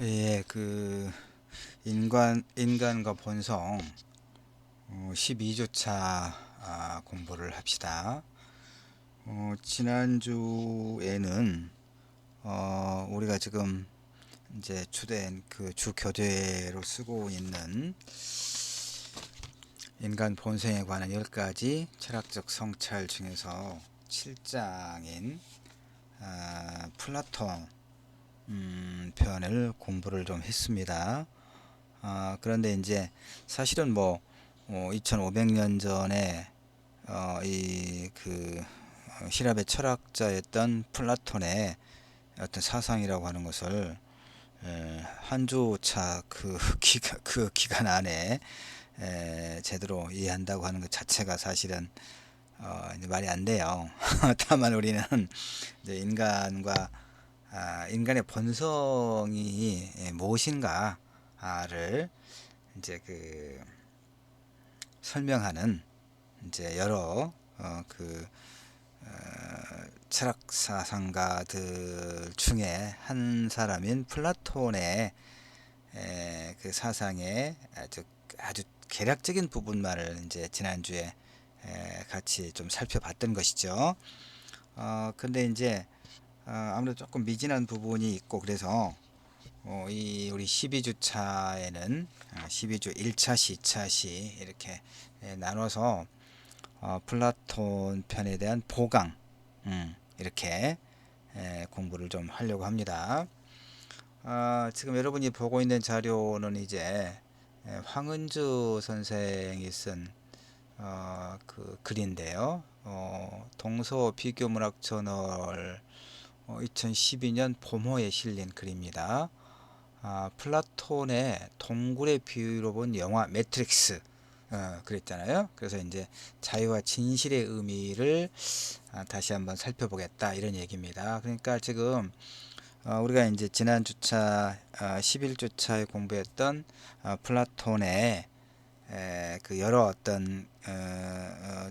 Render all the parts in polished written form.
예, 인간과 본성 12주차 공부를 합시다. 지난주에는 우리가 지금 이제 주된 주 교재로 쓰고 있는 인간 본성에 관한 10가지 철학적 성찰 중에서 7장인 플라톤 편을 공부를 좀 했습니다. 그런데 이제 사실은 2500년 전에希腊의 철학자였던 플라톤의 어떤 사상이라고 하는 것을 한 주차 그 기간 안에 제대로 이해한다고 하는 것 자체가 사실은 이제 말이 안 돼요. 다만 우리는 이제 인간의 본성이 무엇인가를 이제 설명하는 이제 여러 철학 사상가들 중에 한 사람인 플라톤의 그 사상의 아주 개략적인 부분만을 이제 지난주에 같이 좀 살펴봤던 것이죠. 근데 이제 아무래도 조금 미진한 부분이 있고 그래서 우리 12주차에는 12주 1차시, 2차시 이렇게 나눠서 플라톤 편에 대한 보강 이렇게 공부를 좀 하려고 합니다. 지금 여러분이 보고 있는 자료는 이제 황은주 선생이 쓴 글인데요. 동서 비교문학 저널 2012년 봄호에 실린 글입니다. 플라톤의 동굴의 비유로 본 영화 매트릭스 그랬잖아요. 그래서 이제 자유와 진실의 의미를 다시 한번 살펴보겠다 이런 얘기입니다. 그러니까 지금 우리가 이제 지난 주차 11주차에 공부했던 플라톤의 그 여러 어떤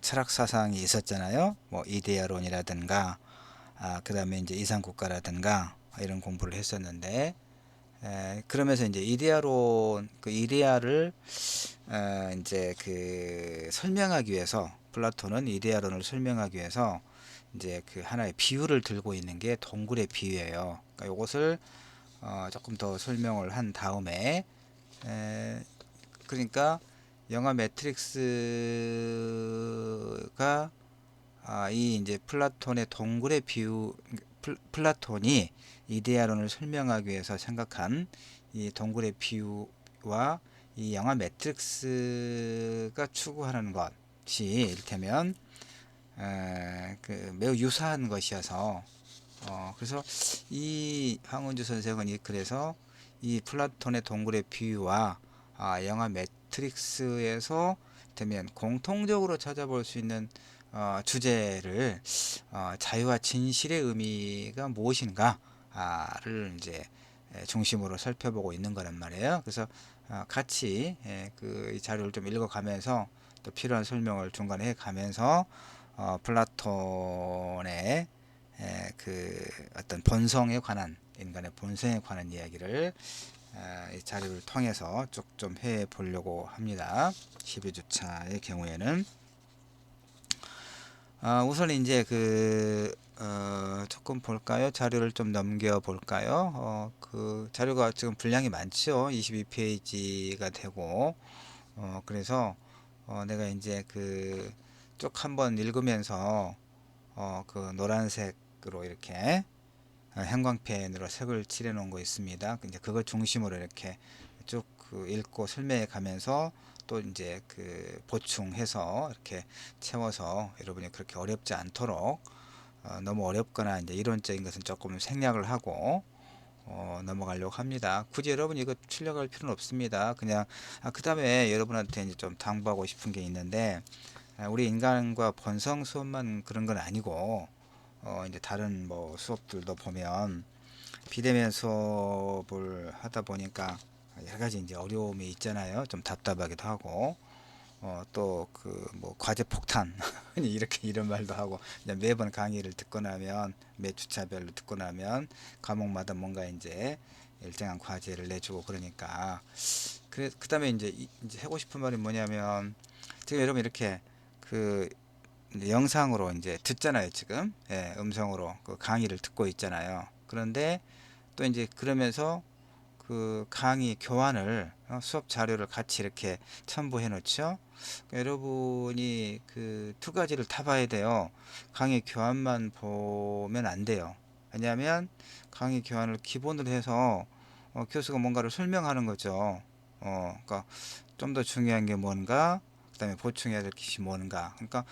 철학 사상이 있었잖아요. 뭐 이데아론이라든가 그 다음에 이제 이상국가라든가 이런 공부를 했었는데 그러면서 이제 이데아를 이제 설명하기 위해서 플라톤은 이데아론을 설명하기 위해서 이제 하나의 비유를 들고 있는 게 동굴의 비유예요. 그러니까 이것을 조금 더 설명을 한 다음에 그러니까 영화 매트릭스가 이 이제 플라톤의 동굴의 비유, 플라톤이 이데아론을 설명하기 위해서 생각한 이 동굴의 비유와 이 영화 매트릭스가 추구하는 것이 이를테면 매우 유사한 것이어서 그래서 이 황은주 선생은 그래서 이 플라톤의 동굴의 비유와 영화 매트릭스에서 되면 공통적으로 찾아볼 수 있는 주제를 자유와 진실의 의미가 무엇인가를 이제 중심으로 살펴보고 있는 거란 말이에요. 그래서 같이 이 자료를 좀 읽어가면서 또 필요한 설명을 중간에 해가면서 플라톤의 어떤 본성에 관한 인간의 본성에 관한 이야기를 이 자료를 통해서 쭉 좀 해 보려고 합니다. 12주차의 경우에는 우선 이제 조금 볼까요? 자료를 좀 넘겨 볼까요? 자료가 지금 분량이 많죠. 22페이지가 되고 그래서 내가 이제 쭉 한번 읽으면서 노란색으로 이렇게 형광펜으로 색을 칠해 놓은 거 있습니다. 이제 그걸 중심으로 이렇게 쭉 읽고 설명해 가면서 또 이제 보충해서 이렇게 채워서 여러분이 그렇게 어렵지 않도록 너무 어렵거나 이제 이론적인 것은 조금 생략을 하고 넘어가려고 합니다. 굳이 여러분이 이거 출력할 필요는 없습니다. 그냥 그 다음에 여러분한테 이제 좀 당부하고 싶은 게 있는데 우리 인간과 본성 수업만 그런 건 아니고 이제 다른 뭐 수업들도 보면 비대면 수업을 하다 보니까 여러 가지 이제 어려움이 있잖아요. 좀 답답하기도 하고 또 그 뭐 과제 폭탄 이렇게 이런 말도 하고, 이제 매번 강의를 듣고 나면 매 주차별로 듣고 나면 과목마다 뭔가 이제 일정한 과제를 내주고 그러니까, 그다음에 이제 하고 싶은 말이 뭐냐면, 지금 여러분 이렇게 그 이제 영상으로 이제 듣잖아요. 지금 음성으로 그 강의를 듣고 있잖아요. 그런데 또 이제 그러면서 그 강의 교환을, 수업 자료를 같이 이렇게 첨부해 놓죠. 그러니까 여러분이 그 두 가지를 다 봐야 돼요. 강의 교환만 보면 안 돼요. 왜냐하면 강의 교환을 기본으로 해서 교수가 뭔가를 설명하는 거죠. 그러니까 좀 더 중요한 게 뭔가, 그다음에 보충해야 될 것이 뭔가. 그러니까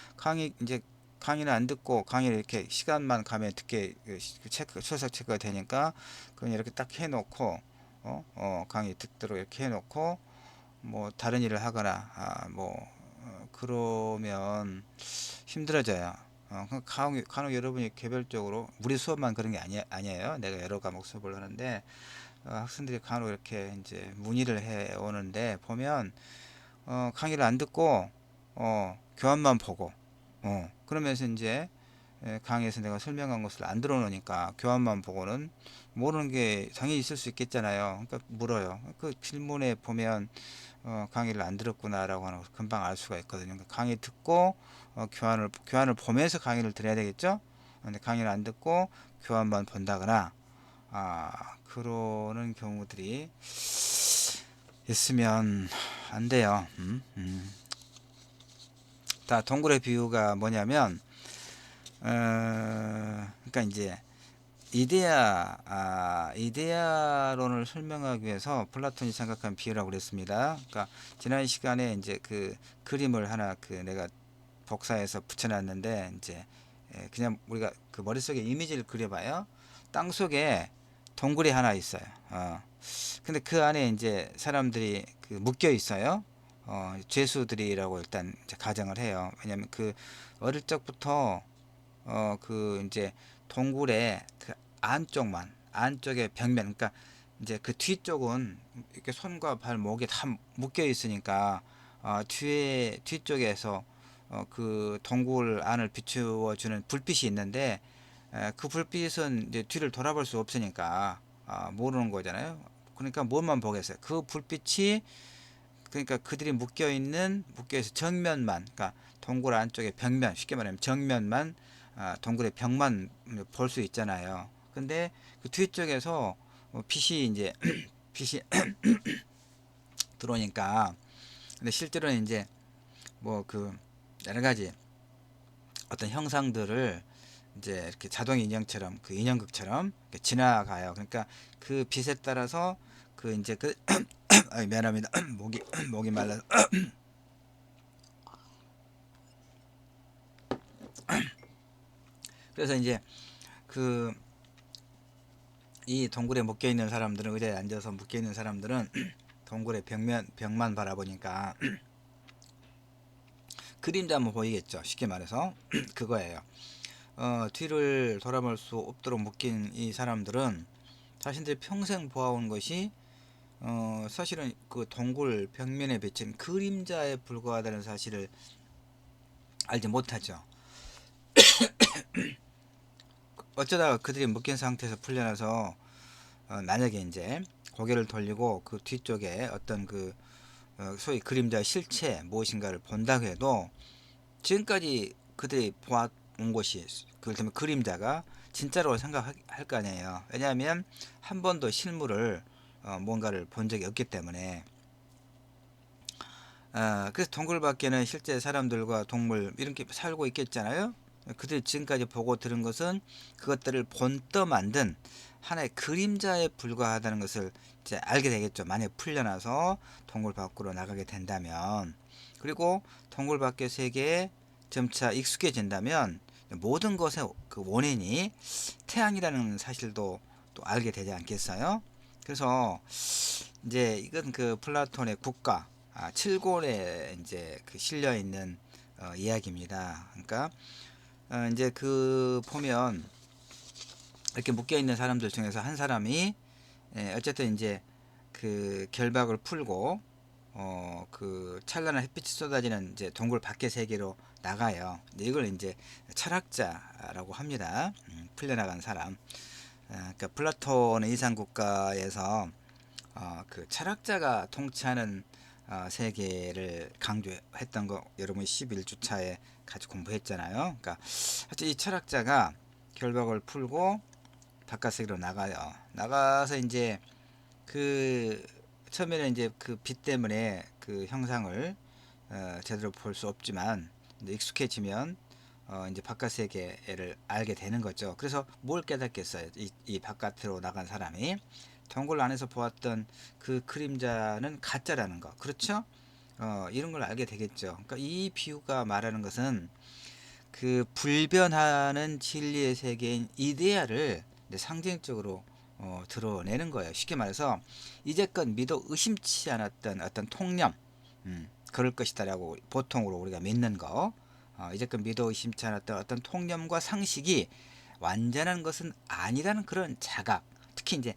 이제 강의는 안 듣고 강의를 이렇게 시간만 가면 듣게 출석 체크가 되니까, 그냥 이렇게 딱 해놓고 강의 듣도록 이렇게 해놓고 뭐 다른 일을 하거나 그러면 힘들어져요. 간혹 여러분이 개별적으로, 우리 수업만 그런 게 아니에요. 내가 여러 과목 수업을 하는데 학생들이 간혹 이렇게 이제 문의를 해 오는데, 보면 강의를 안 듣고 교환만 보고, 그러면서 이제 강의에서 내가 설명한 것을 안 들어놓으니까 교환만 보고는 모르는 게 당연히 있을 수 있겠잖아요. 그러니까 물어요. 그 질문에 보면 강의를 안 들었구나라고 하는 걸 금방 알 수가 있거든요. 그러니까 강의 듣고 교환을 보면서 강의를 들어야 되겠죠. 근데 강의를 안 듣고 교환만 본다거나 그러는 경우들이 있으면 안 돼요. 다 동굴의 비유가 뭐냐면, 그러니까 이제 이데아론을 설명하기 위해서 플라톤이 생각한 비유라고 그랬습니다. 그러니까 지난 시간에 이제 그 그림을 하나 내가 복사해서 붙여놨는데, 이제 그냥 우리가 그 머릿속에 이미지를 그려봐요. 땅 속에 동굴이 하나 있어요. 근데 그 안에 이제 사람들이 묶여 있어요. 죄수들이라고 일단 이제 가정을 해요. 왜냐면 그 어릴 적부터 그 이제 동굴의 그 안쪽의 벽면, 그러니까 이제 그 뒤쪽은 이렇게 손과 발, 목에 다 묶여 있으니까 뒤쪽에서 그 동굴 안을 비추어 주는 불빛이 있는데, 그 불빛은 이제 뒤를 돌아볼 수 없으니까 모르는 거잖아요. 그러니까 뭐만 보겠어요. 그 불빛이, 그러니까 그들이 묶여 있어 정면만, 그러니까 동굴 안쪽의 벽면, 쉽게 말하면 정면만, 동굴의 벽만 볼 수 있잖아요. 근데 그 뒤쪽에서 빛이 이제 빛이 들어오니까, 근데 실제로는 이제 뭐 그 여러 가지 어떤 형상들을 이제 이렇게 자동 인형처럼, 그 인형극처럼 이렇게 지나가요. 그러니까 그 빛에 따라서 그 이제 미안합니다. 목이 말라서. 그래서 이제 그 이 동굴에 묶여 있는 사람들은, 의자에 앉아서 묶여 있는 사람들은 동굴의 벽만 바라보니까 그림자만 보이겠죠. 쉽게 말해서 그거예요. 뒤를 돌아볼 수 없도록 묶인 이 사람들은 자신들이 평생 보아온 것이 사실은 그 동굴 벽면에 비친 그림자에 불과하다는 사실을 알지 못하죠. 어쩌다가 그들이 묶인 상태에서 풀려나서 만약에 이제 고개를 돌리고 그 뒤쪽에 어떤 소위 그림자의 실체 무엇인가를 본다고 해도, 지금까지 그들이 보아온 것이, 그렇다면 그림자가 진짜로 생각할 거 아니에요. 왜냐하면 한 번도 실물을 뭔가를 본 적이 없기 때문에. 그래서 동굴 밖에는 실제 사람들과 동물 이렇게 살고 있겠잖아요. 그들이 지금까지 보고 들은 것은 그것들을 본떠 만든 하나의 그림자에 불과하다는 것을 이제 알게 되겠죠. 만약 풀려나서 동굴 밖으로 나가게 된다면, 그리고 동굴 밖의 세계에 점차 익숙해진다면 모든 것의 그 원인이 태양이라는 사실도 또 알게 되지 않겠어요? 그래서 이제 이건 그 플라톤의 국가, 칠골에 이제 실려 있는 이야기입니다. 그러니까 이제 그 보면 이렇게 묶여 있는 사람들 중에서 한 사람이 어쨌든 이제 그 결박을 풀고 그 찬란한 햇빛이 쏟아지는 이제 동굴 밖의 세계로 나가요. 이걸 이제 철학자라고 합니다. 풀려나간 사람. 그러니까 플라톤의 이상국가에서 그 철학자가 통치하는 세계를 강조했던 거 여러분이 11주차에 같이 공부했잖아요. 그러니까 하여튼 이 철학자가 결박을 풀고 바깥 세계로 나가요. 나가서 이제 그 처음에는 이제 그 빛 때문에 그 형상을 제대로 볼 수 없지만 이제 익숙해지면 이제 바깥 세계를 알게 되는 거죠. 그래서 뭘 깨닫겠어요? 이 바깥으로 나간 사람이 동굴 안에서 보았던 그 그림자는 가짜라는 거. 그렇죠? 이런 걸 알게 되겠죠. 그러니까 이 비유가 말하는 것은 그 불변하는 진리의 세계인 이데아를 상징적으로 드러내는 거예요. 쉽게 말해서 이제껏 믿어 의심치 않았던 어떤 통념, 그럴 것이다라고 보통으로 우리가 믿는 거, 이제껏 믿어 의심치 않았던 어떤 통념과 상식이 완전한 것은 아니라는 그런 자각. 특히 이제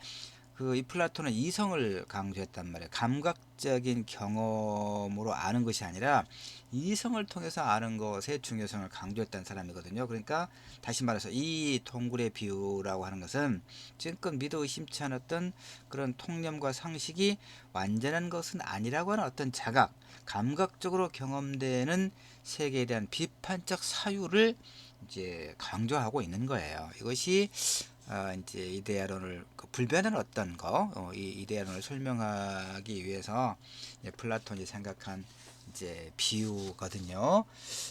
그 이 플라톤은 이성을 강조했단 말이에요. 감각적인 경험으로 아는 것이 아니라 이성을 통해서 아는 것의 중요성을 강조했던 사람이거든요. 그러니까 다시 말해서 이 동굴의 비유라고 하는 것은 지금껏 믿어 의심치 않았던 그런 통념과 상식이 완전한 것은 아니라고 하는 어떤 자각, 감각적으로 경험되는 세계에 대한 비판적 사유를 이제 강조하고 있는 거예요. 이것이 이제 이데아론을 그 불변한 어떤 거, 이 이데아론을 설명하기 위해서 플라톤이 생각한 이제 비유거든요.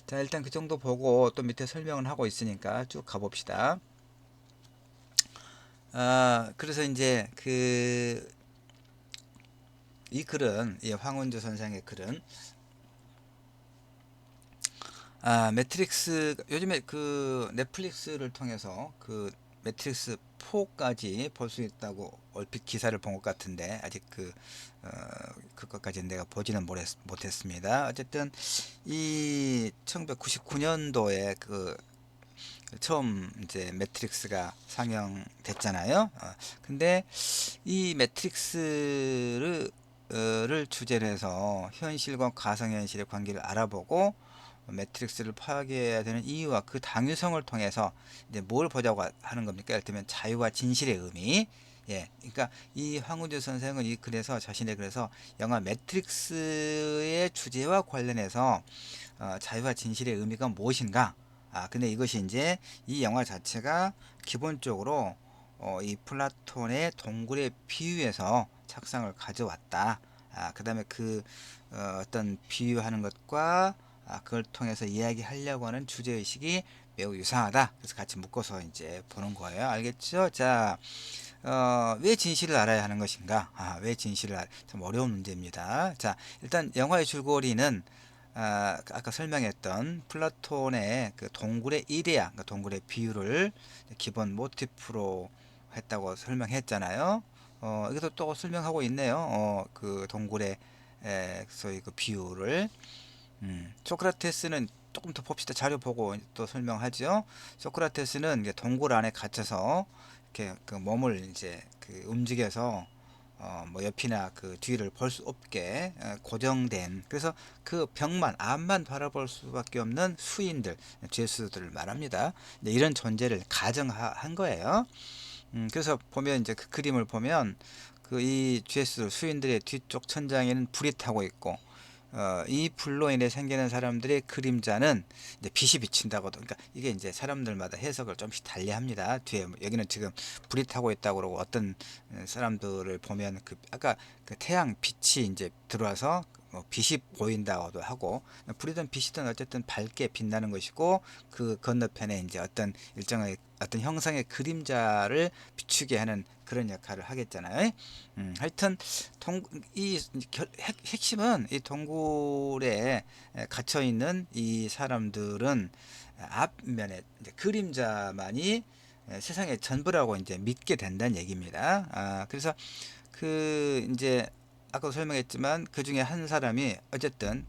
자, 일단 그 정도 보고 또 밑에 설명을 하고 있으니까 쭉 가봅시다. 그래서 이제 그 이 글은, 이 황운주 선생의 글은 매트릭스, 요즘에 그 넷플릭스를 통해서 그 매트릭스 4까지 볼 수 있다고 얼핏 기사를 본 것 같은데 아직 그것까지는 내가 보지는 못했습니다. 어쨌든 이 1999년도에 그 처음 이제 매트릭스가 상영됐잖아요. 근데 이 매트릭스를 주제로 해서 현실과 가상현실의 관계를 알아보고 매트릭스를 파괴해야 되는 이유와 그 당위성을 통해서 이제 뭘 보자고 하는 겁니까? 예를 들면 자유와 진실의 의미. 예, 그러니까 이 황우주 선생은 이 글에서 자신의 글에서 영화 매트릭스의 주제와 관련해서 자유와 진실의 의미가 무엇인가? 근데 이것이 이제 이 영화 자체가 기본적으로 이 플라톤의 동굴의 비유에서 착상을 가져왔다. 그 다음에 그 어떤 비유하는 것과 그걸 통해서 이야기하려고 하는 주제의식이 매우 유사하다. 그래서 같이 묶어서 이제 보는 거예요. 알겠죠? 자, 왜 진실을 알아야 하는 것인가? 왜 진실을 참 어려운 문제입니다. 자, 일단 영화의 줄거리는 아까 설명했던 플라톤의 그 동굴의 이데아, 그러니까 동굴의 비유를 기본 모티프로 했다고 설명했잖아요. 여기서 또 설명하고 있네요. 그 동굴의 소위 그 비유를. 소크라테스는 조금 더 봅시다. 자료 보고 또 설명하죠. 소크라테스는 이제 동굴 안에 갇혀서 이렇게 그 몸을 이제 그 움직여서 뭐 옆이나 그 뒤를 볼 수 없게 고정된, 그래서 그 벽만 앞만 바라볼 수밖에 없는 수인들, 죄수들을 말합니다. 이런 존재를 가정한 거예요. 그래서 보면 이제 그 그림을 보면 그 이 죄수 수인들의 뒤쪽 천장에는 불이 타고 있고 이 불로 인해 생기는 사람들의 그림자는 이제 빛이 비친다고도. 그러니까 이게 이제 사람들마다 해석을 좀씩 달리합니다. 뒤에 여기는 지금 불이 타고 있다고 그러고, 어떤 사람들을 보면 그 아까 그 태양 빛이 이제 들어와서 뭐 빛이 보인다고도 하고, 불이든 빛이든 어쨌든 밝게 빛나는 것이고, 그 건너편에 이제 어떤 일정의 어떤 형상의 그림자를 비추게 하는 그런 역할을 하겠잖아요. 하여튼 이 핵심은 이 동굴에 갇혀 있는 이 사람들은 앞면에 이제 그림자만이 세상의 전부라고 이제 믿게 된다는 얘기입니다. 그래서 그 이제 아까도 설명했지만 그 중에 한 사람이 어쨌든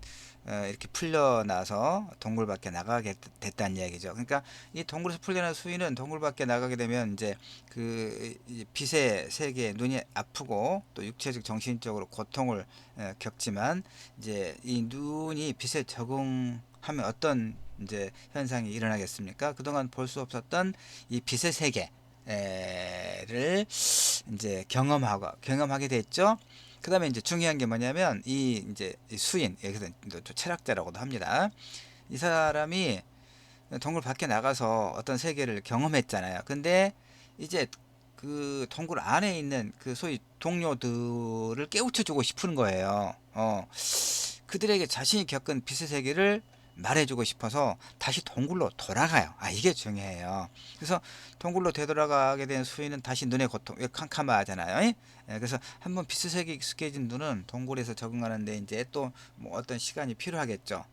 이렇게 풀려나서 동굴 밖에 나가게 됐다는 이야기죠. 그러니까 이 동굴에서 풀려난 수인은 동굴 밖에 나가게 되면 이제 그 빛의 세계에 눈이 아프고 또 육체적 정신적으로 고통을 겪지만 이제 이 눈이 빛에 적응하면 어떤 이제 현상이 일어나겠습니까? 그동안 볼 수 없었던 이 빛의 세계를 이제 경험하게 됐죠. 그 다음에 이제 중요한 게 뭐냐면 이 이제 이 수인, 여기서 또 철학자라고도 합니다. 이 사람이 동굴 밖에 나가서 어떤 세계를 경험했잖아요. 근데 이제 그 동굴 안에 있는 그 소위 동료들을 깨우쳐 주고 싶은 거예요. 그들에게 자신이 겪은 빛의 세계를 말해주고 싶어서 다시 동굴로 돌아가요. 이게 중요해요. 그래서 동굴로 되돌아가게 된 수인은 다시 눈의 고통, 캄캄하잖아요. 그래서 한번 빛의 세계에 익숙해진 눈은 동굴에서 적응하는데 이제 또 뭐 어떤 시간이 필요하겠죠.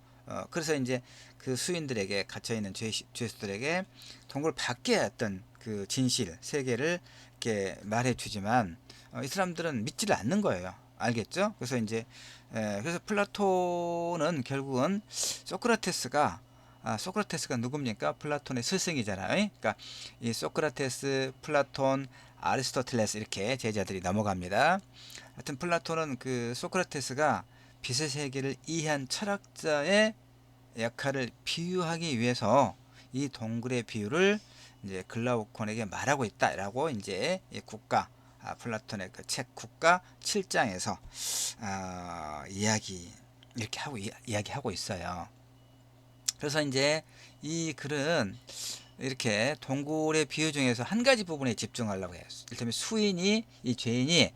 그래서 이제 그 수인들에게 갇혀있는 죄수들에게 동굴 밖에 어떤 그 진실, 세계를 이렇게 말해주지만 이 사람들은 믿지를 않는 거예요. 알겠죠? 그래서 이제 그래서 플라톤은 결국은 소크라테스가 누굽니까? 플라톤의 스승이잖아요. 그러니까 이 소크라테스, 플라톤, 아리스토텔레스 이렇게 제자들이 넘어갑니다. 하여튼 플라톤은 그 소크라테스가 빛의 세계를 이해한 철학자의 역할을 비유하기 위해서 이 동굴의 비유를 이제 글라우콘에게 말하고 있다라고 이제 이 국가 플라톤의 그 책 국가 7장에서 이야기하고 있어요. 그래서 이제 이 글은 이렇게 동굴의 비유 중에서 한 가지 부분에 집중하려고 해요. 이를테면 이 죄인이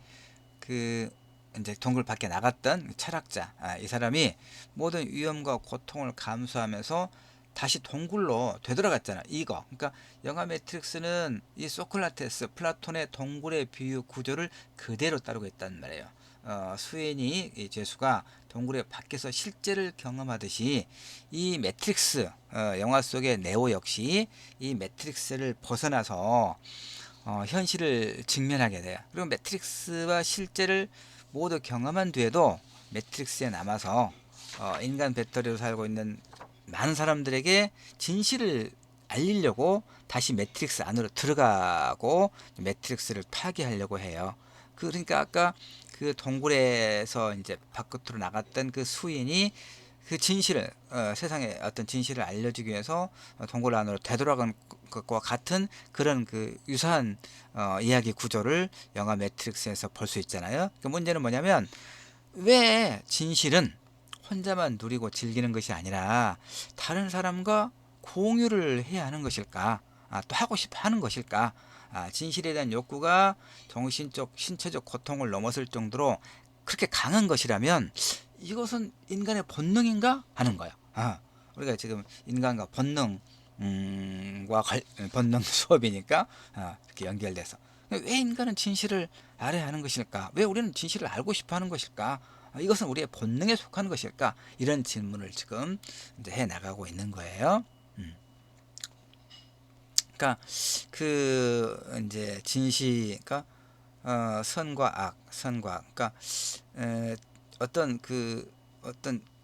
그 이제 동굴 밖에 나갔던 철학자, 이 사람이 모든 위험과 고통을 감수하면서 다시 동굴로 되돌아갔잖아. 이거. 그러니까 영화 매트릭스는 이 소크라테스, 플라톤의 동굴의 비유 구조를 그대로 따르고 있단 말이에요. 수인이 이 죄수가 동굴의 밖에서 실제를 경험하듯이 이 매트릭스 영화 속의 네오 역시 이 매트릭스를 벗어나서 현실을 직면하게 돼요. 그리고 매트릭스와 실제를 모두 경험한 뒤에도 매트릭스에 남아서 인간 배터리로 살고 있는 많은 사람들에게 진실을 알리려고 다시 매트릭스 안으로 들어가고 매트릭스를 파괴하려고 해요. 그러니까 아까 그 동굴에서 이제 밖으로 나갔던 그 수인이 그 진실을 세상에 어떤 진실을 알려주기 위해서 동굴 안으로 되돌아간 것과 같은 그런 그 유사한 이야기 구조를 영화 매트릭스에서 볼 수 있잖아요. 그 문제는 뭐냐면 왜 진실은 혼자만 누리고 즐기는 것이 아니라 다른 사람과 공유를 해야 하는 것일까? 또 하고 싶어 하는 것일까? 진실에 대한 욕구가 정신적, 신체적 고통을 넘어설 정도로 그렇게 강한 것이라면 이것은 인간의 본능인가? 하는 거예요. 우리가 지금 인간과 본능, 본능 수업이니까 이렇게 연결돼서 왜 인간은 진실을 알아야 하는 것일까? 왜 우리는 진실을 알고 싶어 하는 것일까? 이것은 우리의 본능에 속하는 것일까? 이런 질문을 지금 이제 해 나가고 있는 거예요. 그러니까 그 이제 그러니까 선과 악, 그러니까 어떤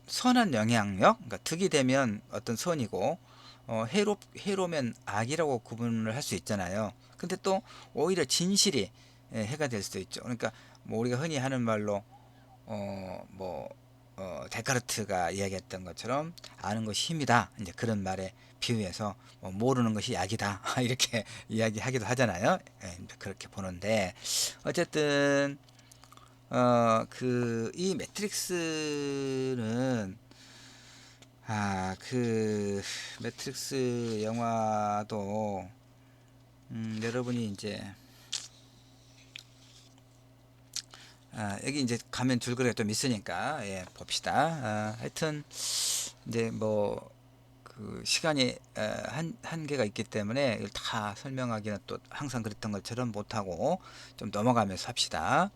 선한 영향력, 그러니까 득이 되면 어떤 선이고 해로면 악이라고 구분을 할 수 있잖아요. 근데 또 오히려 진실이 해가 될 수도 있죠. 그러니까 뭐 우리가 흔히 하는 말로 데카르트가 이야기했던 것처럼 아는 것이 힘이다. 이제 그런 말에 비유해서 모르는 것이 약이다. 이렇게 이야기하기도 하잖아요. 그렇게 보는데 어쨌든 이 매트릭스는 그 매트릭스 영화도 여러분이 이제 여기 이제 가면 줄거리가 좀 있으니까 봅시다. 하여튼 이제 뭐 그 시간이 한계가 있기 때문에 이걸 다 설명하기는 또 항상 그랬던 것처럼 못하고 좀 넘어가면서 합시다.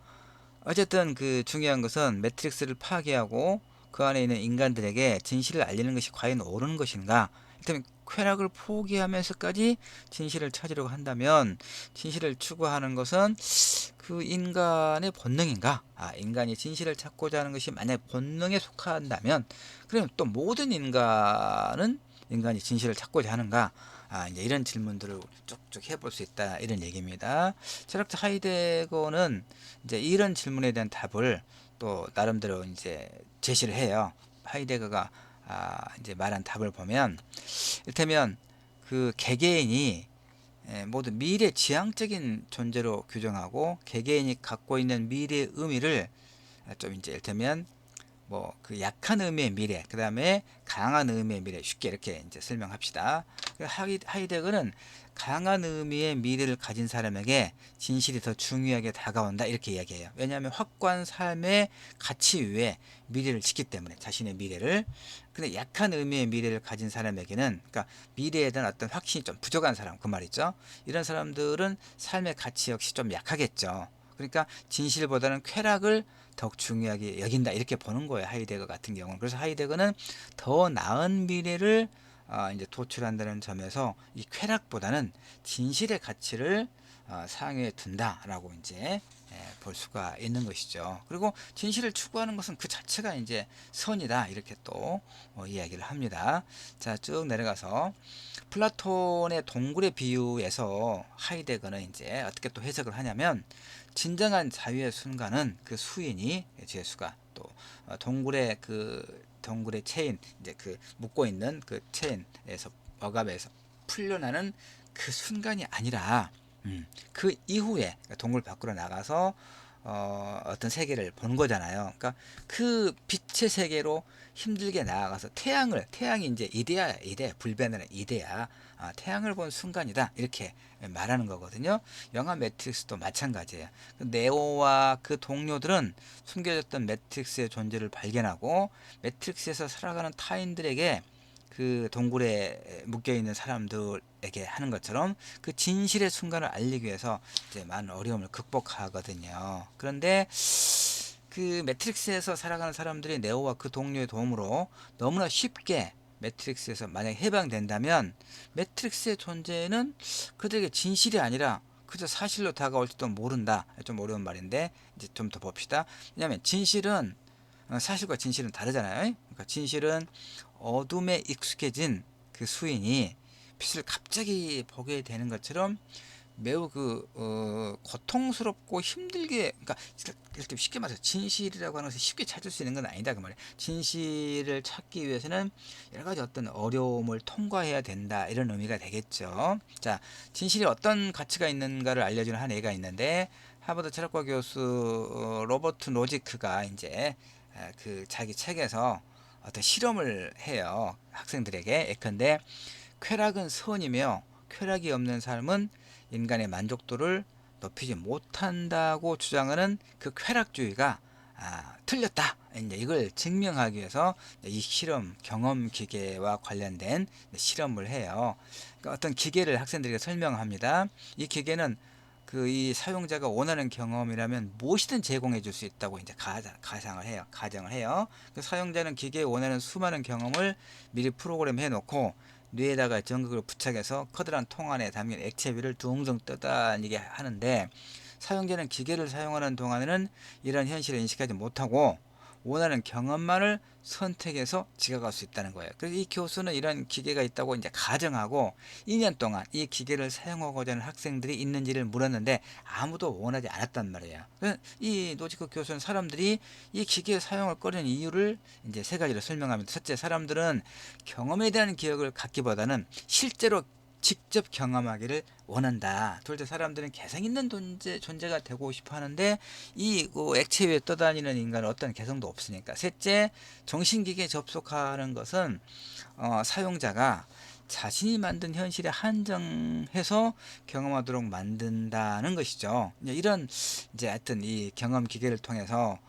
어쨌든 그 중요한 것은 매트릭스를 파괴하고 그 안에 있는 인간들에게 진실을 알리는 것이 과연 옳은 것인가? 일단 쾌락을 포기하면서까지 진실을 찾으려고 한다면 진실을 추구하는 것은 그 인간의 본능인가? 인간이 진실을 찾고자 하는 것이 만약 본능에 속한다면 그럼 또 모든 인간이 진실을 찾고자 하는가? 이제 이런 질문들을 쭉쭉 해볼 수 있다 이런 얘기입니다. 철학자 하이데거는 이제 이런 질문에 대한 답을 또 나름대로 이제 제시를 해요. 하이데거가 이제 말한 답을 보면 이를테면 그 개개인이 모두 미래 지향적인 존재로 규정하고 개개인이 갖고 있는 미래의 의미를 좀 이제 이를테면 뭐 그 약한 의미의 미래, 그 다음에 강한 의미의 미래, 쉽게 이렇게 이제 설명합시다. 하이데거는 강한 의미의 미래를 가진 사람에게 진실이 더 중요하게 다가온다 이렇게 이야기해요. 왜냐하면 확고한 삶의 가치 위에 미래를 짓기 때문에 자신의 미래를. 근데 약한 의미의 미래를 가진 사람에게는, 그러니까 미래에 대한 어떤 확신이 좀 부족한 사람, 그 말이죠. 이런 사람들은 삶의 가치 역시 좀 약하겠죠. 그러니까 진실보다는 쾌락을 더욱 중요하게 여긴다 이렇게 보는 거예요, 하이데거 같은 경우는. 그래서 하이데거는 더 나은 미래를 이제 도출한다는 점에서 이 쾌락보다는 진실의 가치를 상위에 둔다라고 이제 볼 수가 있는 것이죠. 그리고 진실을 추구하는 것은 그 자체가 이제 선이다 이렇게 또 이야기를 합니다. 자, 쭉 내려가서 플라톤의 동굴의 비유에서 하이데거는 이제 어떻게 또 해석을 하냐면 진정한 자유의 순간은 그 수인이 제수가 또 동굴의 체인, 이제 그 묶고 있는 그 체인에서 억압에서 풀려나는 그 순간이 아니라 그 이후에 동굴 밖으로 나가서 어떤 세계를 본 거잖아요. 그러니까 그 빛의 세계로 힘들게 나아가서 태양이 이제 이데아 불변하는 이데아, 태양을 본 순간이다 이렇게 말하는 거거든요. 영화 매트릭스도 마찬가지예요. 네오와 그 동료들은 숨겨졌던 매트릭스의 존재를 발견하고 매트릭스에서 살아가는 타인들에게 그 동굴에 묶여 있는 사람들에게 하는 것처럼 그 진실의 순간을 알리기 위해서 이제 많은 어려움을 극복하거든요. 그런데 그 매트릭스에서 살아가는 사람들이 네오와 그 동료의 도움으로 너무나 쉽게 매트릭스에서 만약 해방된다면 매트릭스의 존재는 그들에게 진실이 아니라 그저 사실로 다가올지도 모른다. 좀 어려운 말인데 이제 좀 더 봅시다. 왜냐하면 진실은 사실과 진실은 다르잖아요. 그러니까 진실은 어둠에 익숙해진 그 수인이 빛을 갑자기 보게 되는 것처럼 매우 고통스럽고 힘들게, 그러니까 이렇게 쉽게 말해서 진실이라고 하는 것을 쉽게 찾을 수 있는 건 아니다 그 말이에요. 진실을 찾기 위해서는 여러 가지 어떤 어려움을 통과해야 된다 이런 의미가 되겠죠. 자, 진실이 어떤 가치가 있는가를 알려주는 한 예가 있는데 하버드 철학과 교수 로버트 노지크가 이제 그 자기 책에서 어떤 실험을 해요. 학생들에게. 예컨대 쾌락은 선이며 쾌락이 없는 삶은 인간의 만족도를 높이지 못한다고 주장하는 그 쾌락주의가 틀렸다. 이제 이걸 증명하기 위해서 이 실험 경험 기계와 관련된 실험을 해요. 그러니까 어떤 기계를 학생들에게 설명합니다. 이 기계는 이 사용자가 원하는 경험이라면 무엇이든 제공해 줄 수 있다고 이제 가정을 해요. 그 사용자는 기계에 원하는 수많은 경험을 미리 프로그램해 놓고 뇌에다가 전극을 부착해서 커다란 통 안에 담긴 액체 위를 둥둥 떠다니게 하는데 사용자는 기계를 사용하는 동안에는 이런 현실을 인식하지 못하고 원하는 경험만을 선택해서 지각할 수 있다는 거예요. 그래서 이 교수는 이런 기계가 있다고 이제 가정하고 2년 동안 이 기계를 사용하고자 하는 학생들이 있는지를 물었는데 아무도 원하지 않았단 말이에요. 이 노지크 교수는 사람들이 이 기계 사용을 꺼리는 이유를 이제 세 가지로 설명합니다. 첫째, 사람들은 경험에 대한 기억을 갖기보다는 실제로 직접 경험하기를 원한다. 둘째, 사람들은 개성 있는 존재가 되고 싶어 하는데 이 액체 위에 떠다니는 인간은 어떤 개성도 없으니까. 셋째, 정신기기에 접속하는 것은 사용자가 자신이 만든 현실에 한정해서 경험하도록 만든다는 것이죠. 이런 이제 하여튼 이 경험 기계를 통해서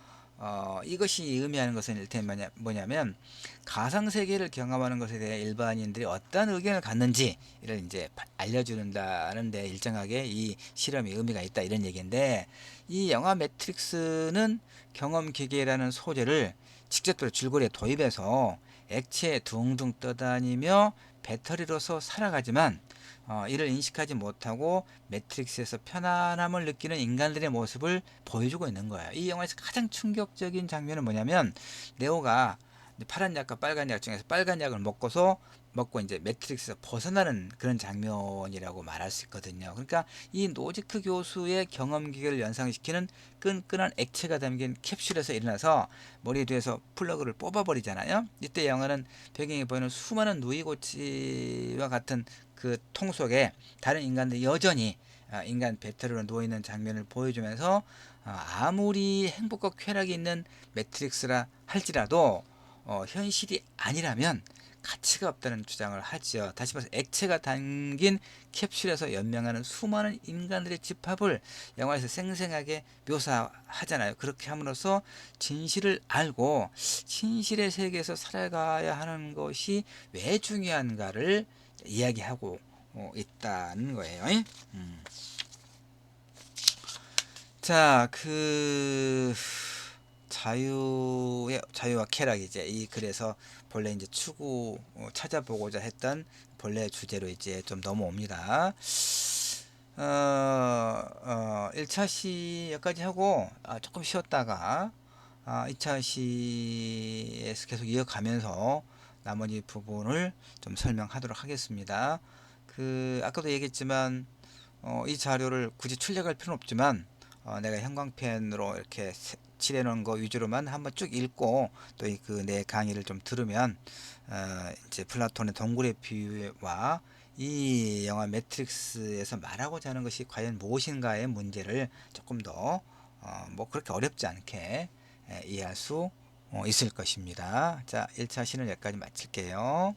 이것이 의미하는 것은 일테면 뭐냐면 가상세계를 경험하는 것에 대해 일반인들이 어떤 의견을 갖는지를 이제 알려주는다는데 일정하게 이 실험이 의미가 있다 이런 얘기인데, 이 영화 매트릭스는 경험기계라는 소재를 직접적으로 줄거리에 도입해서 액체에 둥둥 떠다니며 배터리로서 살아가지만 이를 인식하지 못하고 매트릭스에서 편안함을 느끼는 인간들의 모습을 보여주고 있는 거예요. 이 영화에서 가장 충격적인 장면은 뭐냐면 네오가 파란 약과 빨간 약 중에서 빨간 약을 먹고 이제 매트릭스에서 벗어나는 그런 장면이라고 말할 수 있거든요. 그러니까 이 노지크 교수의 경험기계를 연상시키는 끈끈한 액체가 담긴 캡슐에서 일어나서 머리 뒤에서 플러그를 뽑아버리잖아요. 이때 영화는 배경에 보이는 수많은 누이고치와 같은 그 통 속에 다른 인간들이 여전히 인간 배터리로 누워있는 장면을 보여주면서 아무리 행복과 쾌락이 있는 매트릭스라 할지라도 현실이 아니라면 가치가 없다는 주장을 하죠. 다시 말해서 액체가 담긴 캡슐에서 연명하는 수많은 인간들의 집합을 영화에서 생생하게 묘사하잖아요. 그렇게 함으로써 진실을 알고 진실의 세계에서 살아가야 하는 것이 왜 중요한가를 이야기하고 있다는 거예요. 음. 자, 자유와 쾌락이제 이 글에서 본래 이제 추구 찾아보고자 했던 본래 주제로 이제 좀 넘어옵니다. 1차 시 여기까지 하고 조금 쉬었다가 2차 시에서 계속 이어가면서 나머지 부분을 좀 설명하도록 하겠습니다. 아까도 얘기했지만 이 자료를 굳이 출력할 필요는 없지만 내가 형광펜으로 이렇게 칠해 놓은 거 위주로만 한번 쭉 읽고 또 그 내 강의를 좀 들으면 이제 플라톤의 동굴의 비유와 이 영화 매트릭스에서 말하고자 하는 것이 과연 무엇인가의 문제를 조금 더 뭐 그렇게 어렵지 않게 이해할 수 있을 것입니다. 자, 1차 시는 여기까지 마칠게요.